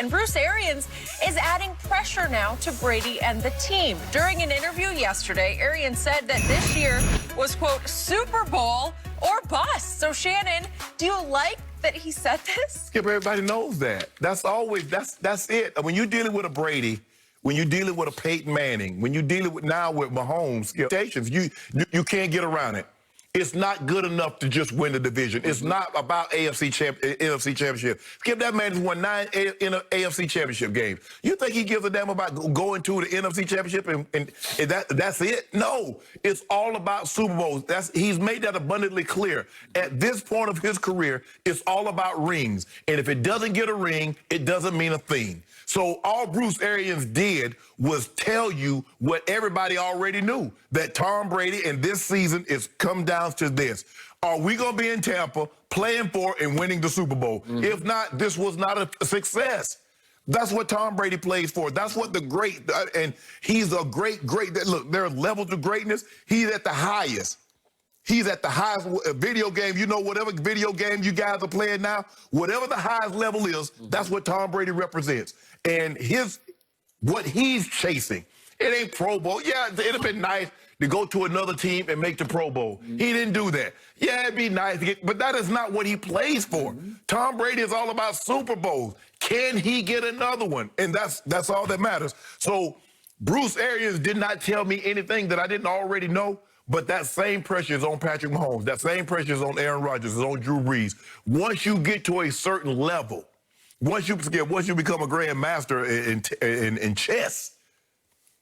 And Bruce Arians is adding pressure now to Brady and the team. During an interview yesterday, Arians said that this year was, quote, Super Bowl or bust. So, Shannon, do you like that he said this? Skip, everybody knows that. That's always, that's it. When you're dealing with a Brady, when you're dealing with a Peyton Manning, when you're dealing with now with Mahomes, Skip, you can't get around it. It's not good enough to just win the division. It's not about NFC championship. Skip, that man has won 9 AFC championship games. You think he gives a damn about going to the NFC championship and that's it? No, it's all about Super Bowls. He's made that abundantly clear. At this point of his career, it's all about rings. And if it doesn't get a ring, it doesn't mean a thing. So all Bruce Arians did was tell you what everybody already knew, that Tom Brady in this season is come down to this. Are we going to be in Tampa playing for and winning the Super Bowl? If not, this was not a success. That's what Tom Brady plays for. That's what the great, and he's a great, look, there are levels of greatness. He's at the highest. He's at the highest video game. You know, whatever video game you guys are playing now, whatever the highest level is, that's what Tom Brady represents. And what he's chasing, it ain't Pro Bowl. Yeah, it'd have been nice to go to another team and make the Pro Bowl. He didn't do that. Yeah, it'd be nice to get, but that is not what he plays for. Tom Brady is all about Super Bowls. Can he get another one? And that's all that matters. So Bruce Arians did not tell me anything that I didn't already know. But that same pressure is on Patrick Mahomes. That same pressure is on Aaron Rodgers, is on Drew Brees. Once you get to a certain level, once you become a grandmaster in chess,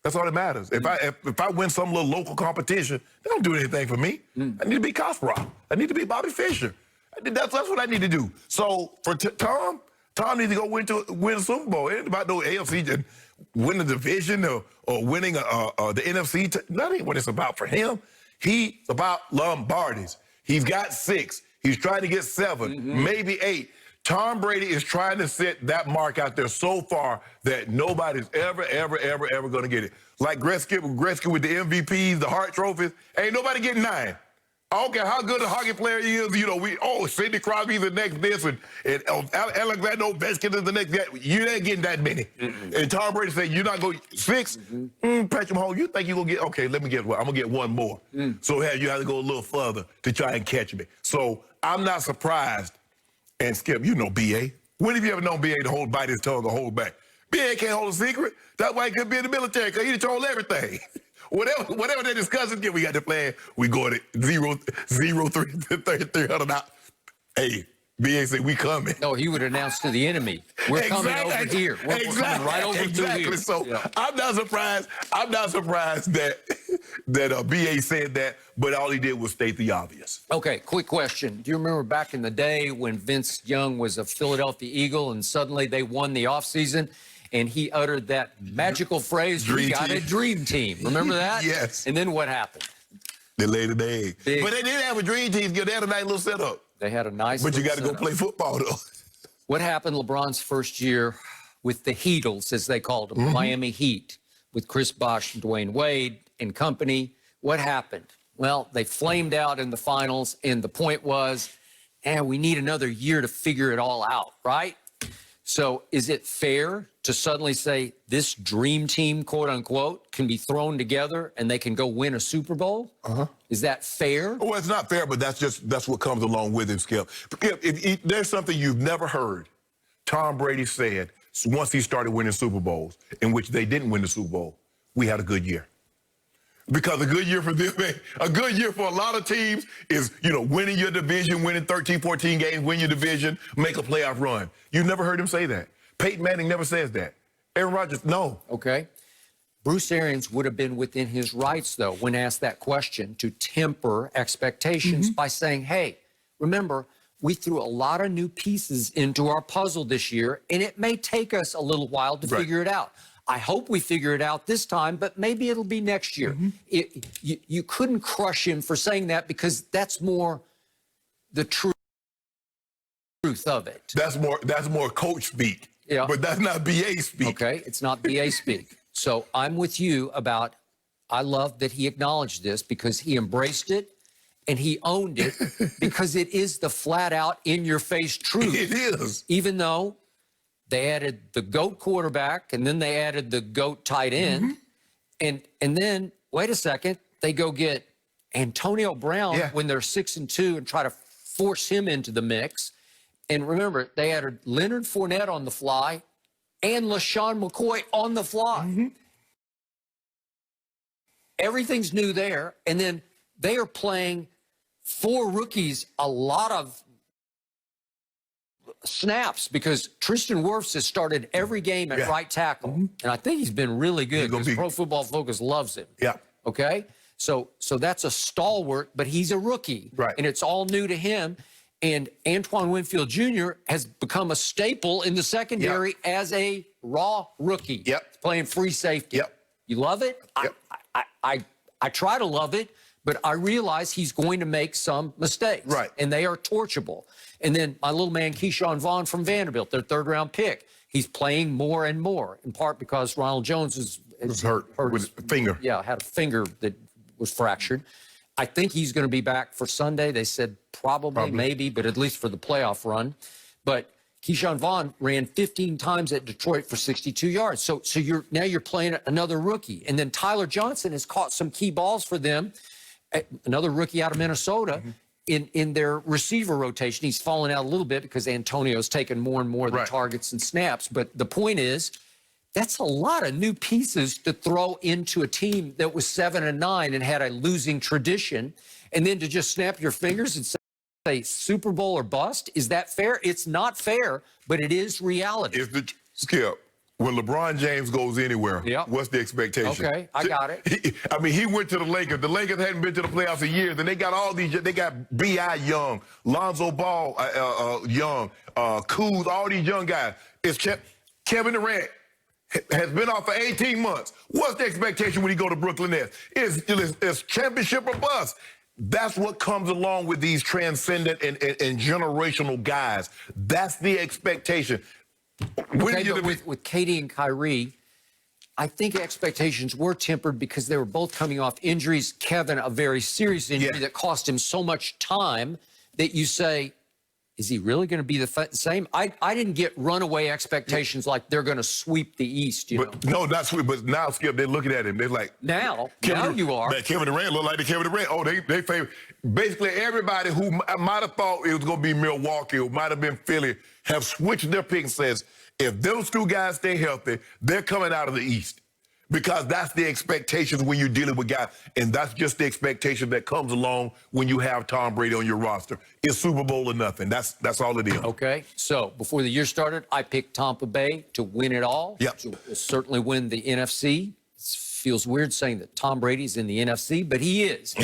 that's all that matters. If I win some little local competition, they don't do anything for me. I need to be Kasparov. I need to be Bobby Fischer. That's what I need to do. So for Tom needs to go win a Super Bowl. It ain't about no AFC win the division or winning the NFC. That ain't what it's about for him. He's about Lombardis. He's got 6. He's trying to get 7, maybe 8. Tom Brady is trying to set that mark out there so far that nobody's ever going to get it. Like Gretzky with the MVPs, the Hart trophies, ain't nobody getting 9. I don't care how good a hockey player he is, you know, Sidney Crosby's the next this, and Alexander Ovechkin is the next that. You ain't getting that many. And Tom Brady said, you're not going 6? Patrick Mahomes, you think you're going to get, okay, let me get one. I'm going to get one more. So you have to go a little further to try and catch me. So I'm not surprised. And Skip, you know B.A. When have you ever known B.A. to bite his tongue or hold back? B.A. can't hold a secret. That's why he could be in the military, because he control everything. Whatever they're discussing, we got the plan. We go to 300 out. Hey, B.A. said, we coming. No, he would announce to the enemy, we're coming over here. We're coming right over to here. So yeah. I'm not surprised that B.A. said that, but all he did was state the obvious. Okay, quick question. Do you remember back in the day when Vince Young was a Philadelphia Eagle and suddenly they won the offseason? And he uttered that magical phrase, we got a dream team. Remember that? Yes. And then what happened? They laid an egg. But they did have a dream team. They had a nice little setup. They had a nice But you got to go play football, though. What happened LeBron's first year with the Heatles, as they called them, Miami Heat, with Chris Bosh and Dwayne Wade and company? What happened? Well, they flamed out in the finals, and the point was, we need another year to figure it all out, right? So is it fair to suddenly say this dream team, quote unquote, can be thrown together and they can go win a Super Bowl? Is that fair? Well, it's not fair, but that's what comes along with it, Skip. If there's something you've never heard Tom Brady said once he started winning Super Bowls, in which they didn't win the Super Bowl, we had a good year. Because a good year for them, a good year for a lot of teams is, winning your division, winning 13, 14 games, win your division, make a playoff run. You never heard him say that. Peyton Manning never says that. Aaron Rodgers, no. Okay. Bruce Arians would have been within his rights, though, when asked that question, to temper expectations by saying, hey, remember, we threw a lot of new pieces into our puzzle this year, and it may take us a little while to figure it out. I hope we figure it out this time, but maybe it'll be next year. You couldn't crush him for saying that, because that's more the truth of it. That's more coach speak. Yeah. But that's not BA speak. Okay, it's not BA speak. So I'm with you about, I love that he acknowledged this, because he embraced it and he owned it, because it is the flat out in your face truth. It is. Even though they added the GOAT quarterback, and then they added the GOAT tight end. And then, wait a second, they go get Antonio Brown when they're 6-2 and try to force him into the mix. And remember, they added Leonard Fournette on the fly and LaShawn McCoy on the fly. Everything's new there. And then they are playing 4 rookies a lot of snaps because Tristan Wirfs has started every game at right tackle. And I think he's been really good because Pro Football Focus loves him. Okay? So that's a stalwart, but he's a rookie. And it's all new to him. And Antoine Winfield Jr. has become a staple in the secondary as a raw rookie. Playing free safety. You love it? I try to love it, but I realize he's going to make some mistakes. And they are torchable. And then my little man, Keyshawn Vaughn from Vanderbilt, their 3rd-round pick, he's playing more and more, in part because Ronald Jones was hurt with a finger. Had a finger that was fractured. I think he's going to be back for Sunday. They said probably, maybe, but at least for the playoff run. But Keyshawn Vaughn ran 15 times at Detroit for 62 yards. So now you're playing another rookie. And then Tyler Johnson has caught some key balls for them, another rookie out of Minnesota, in their receiver rotation. He's fallen out a little bit because Antonio's taken more and more of the targets and snaps. But the point is, that's a lot of new pieces to throw into a team that was 7-9 and had a losing tradition. And then to just snap your fingers and say Super Bowl or bust, is that fair? It's not fair, but it is reality. Skip, when LeBron James goes anywhere, what's the expectation? Okay, I got it. I mean, he went to the Lakers. The Lakers hadn't been to the playoffs in years, and they got all these. They got B.I. Young, Lonzo Ball Young, Kuz, all these young guys. It's Kevin Durant has been off for 18 months. What's the expectation when he go to Brooklyn Nets? It's championship or bust. That's what comes along with these transcendent and generational guys. That's the expectation. Okay, but with Katie and Kyrie, I think expectations were tempered because they were both coming off injuries. Kevin, a very serious injury that cost him so much time that you say, is he really going to be the same? I didn't get runaway expectations like they're going to sweep the East. You know? No, not sweep. But now, Skip, they're looking at him. They're like, now you are. Kevin Durant look like the Kevin Durant. Oh, they favor. Basically, everybody who might have thought it was going to be Milwaukee or might have been Philly have switched their pick and says, if those 2 guys stay healthy, they're coming out of the East. Because that's the expectations when you're dealing with guys. And that's just the expectation that comes along when you have Tom Brady on your roster. It's Super Bowl or nothing. That's all it is. Okay. So before the year started, I picked Tampa Bay to win it all. To certainly win the NFC. It feels weird saying that Tom Brady's in the NFC, but he is.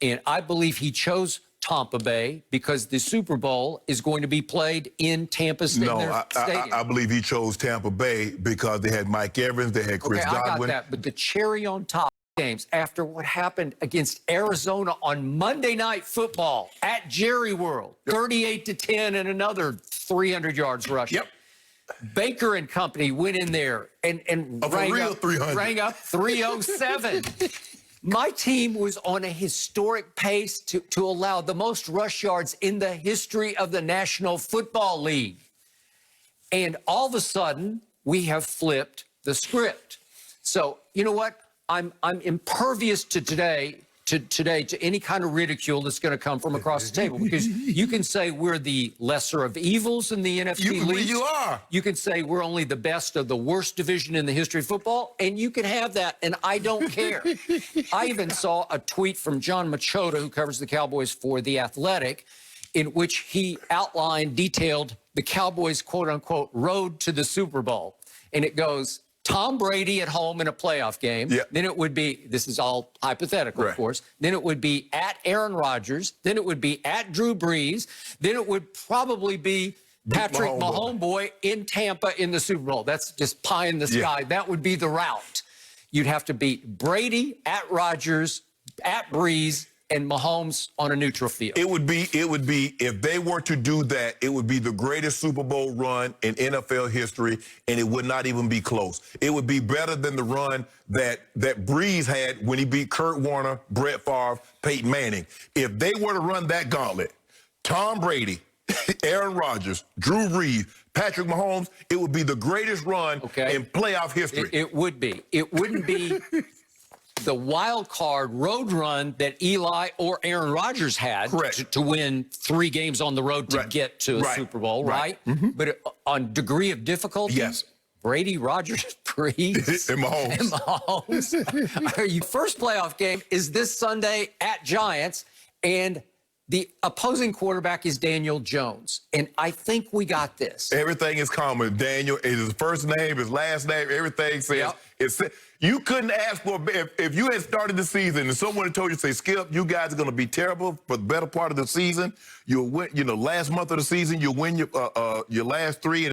And I believe he chose Tampa Bay because the Super Bowl is going to be played in Tampa Stadium. No, I believe he chose Tampa Bay because they had Mike Evans, they had Chris Godwin. I got that, but the cherry on top games after what happened against Arizona on Monday Night Football at Jerry World, 38-10 and another 300 yards rushing. Baker and company went in there and rang up 307. My team was on a historic pace to allow the most rush yards in the history of the National Football League. And all of a sudden, we have flipped the script. So, you know what? I'm impervious to today to any kind of ridicule that's going to come from across the table, because you can say we're the lesser of evils in the NFC league. You are. You can say we're only the best of the worst division in the history of football, and you can have that, and I don't care. I even saw a tweet from John Machota, who covers the Cowboys for The Athletic, in which he detailed the Cowboys' quote-unquote road to the Super Bowl. And it goes, Tom Brady at home in a playoff game. Then it would be, this is all hypothetical, of course. Then it would be at Aaron Rodgers. Then it would be at Drew Brees. Then it would probably be Patrick Mahomes in Tampa in the Super Bowl. That's just pie in the sky. That would be the route. You'd have to beat Brady at Rodgers, at Brees, and Mahomes on a neutral field. It would be, if they were to do that, it would be the greatest Super Bowl run in NFL history, and it would not even be close. It would be better than the run that Brees had when he beat Kurt Warner, Brett Favre, Peyton Manning. If they were to run that gauntlet, Tom Brady, Aaron Rodgers, Drew Brees, Patrick Mahomes, it would be the greatest run in playoff history. It would be. It wouldn't be the wild card road run that Eli or Aaron Rodgers had to win 3 games on the road to get to a Super Bowl, right? But on degree of difficulty, yes. Brady, Rodgers, Brees, and Mahomes. Your first playoff game is this Sunday at Giants, and the opposing quarterback is Daniel Jones. And I think we got this. Everything is common. Daniel is his first name, his last name, everything says. You couldn't ask for, if you had started the season and someone had told you, say, Skip, you guys are going to be terrible for the better part of the season. You'll win, last month of the season, you'll win your last 3.